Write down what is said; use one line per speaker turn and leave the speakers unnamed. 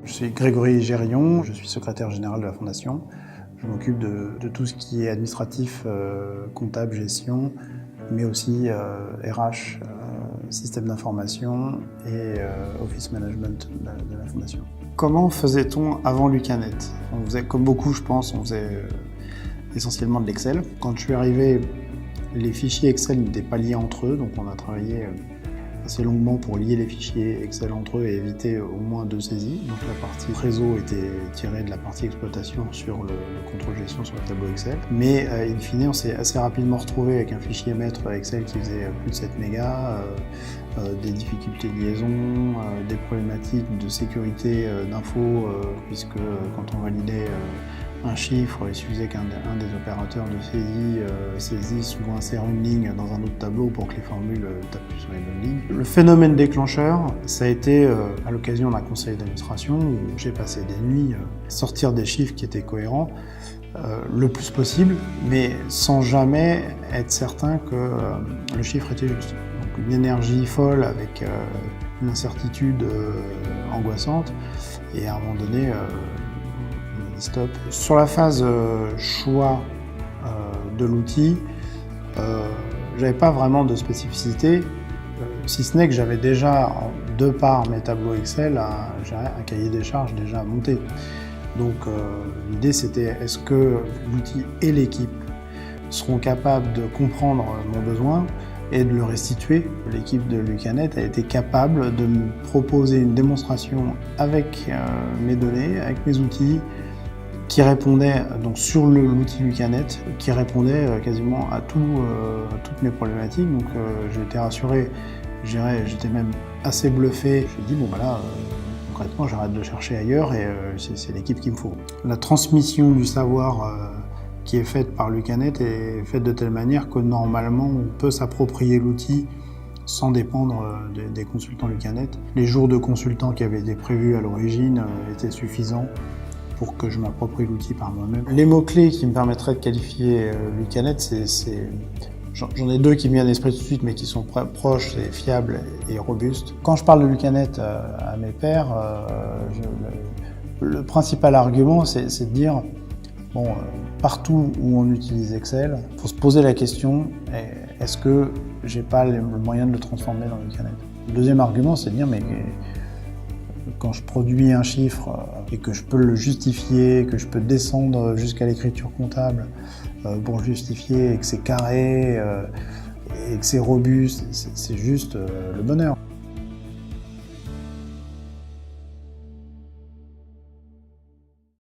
Je suis Grégory Gérion, je suis secrétaire général de la Fondation. Je m'occupe de tout ce qui est administratif, comptable, gestion, mais aussi RH, système d'information et office management de la Fondation. Comment faisait-on avant Lucanet? On faisait, comme beaucoup je pense, on faisait essentiellement de l'Excel. Quand je suis arrivé, les fichiers Excel n'étaient pas liés entre eux, donc on a travaillé assez longuement pour lier les fichiers Excel entre eux et éviter au moins 2 saisies. Donc la partie réseau était tirée de la partie exploitation sur le contrôle gestion sur le tableau Excel. Mais in fine, on s'est assez rapidement retrouvé avec un fichier maître Excel qui faisait plus de 7 mégas, des difficultés de liaison, des problématiques de sécurité d'infos, puisque quand on validait un chiffre, il suffisait qu'un des opérateurs de saisie saisisse ou insère une ligne dans un autre tableau pour que les formules tapent sur les bonnes lignes. Le phénomène déclencheur, ça a été à l'occasion d'un conseil d'administration où j'ai passé des nuits à sortir des chiffres qui étaient cohérents le plus possible, mais sans jamais être certain que le chiffre était juste. Donc une énergie folle avec une incertitude angoissante, et à un moment donné, stop. Sur la phase choix de l'outil, j'avais pas vraiment de spécificité, si ce n'est que j'avais déjà, de par mes tableaux Excel, un cahier des charges déjà monté. Donc l'idée c'était, est-ce que l'outil et l'équipe seront capables de comprendre mon besoin et de le restituer? L'équipe de Lucanet a été capable de me proposer une démonstration avec mes données, avec mes outils, qui répondait donc sur l'outil Lucanet, qui répondait quasiment à toutes mes problématiques. Donc j'ai été rassuré, j'étais même assez bluffé. Je me suis dit bon voilà, concrètement j'arrête de chercher ailleurs et c'est l'équipe qu'il me faut. La transmission du savoir qui est faite par Lucanet est faite de telle manière que normalement on peut s'approprier l'outil sans dépendre des consultants Lucanet. Les jours de consultants qui avaient été prévus à l'origine étaient suffisants pour que je m'approprie l'outil par moi-même. Les mots-clés qui me permettraient de qualifier Lucanet, j'en ai 2 qui me viennent à l'esprit tout de suite, mais qui sont proches, et fiables et robustes. Quand je parle de Lucanet à mes pairs, le principal argument, c'est de dire, bon, partout où on utilise Excel, il faut se poser la question, est-ce que j'ai pas le moyen de le transformer dans Lucanet? Le deuxième argument, c'est de dire, mais quand je produis un chiffre et que je peux le justifier, que je peux descendre jusqu'à l'écriture comptable pour justifier et que c'est carré et que c'est robuste, c'est juste le bonheur.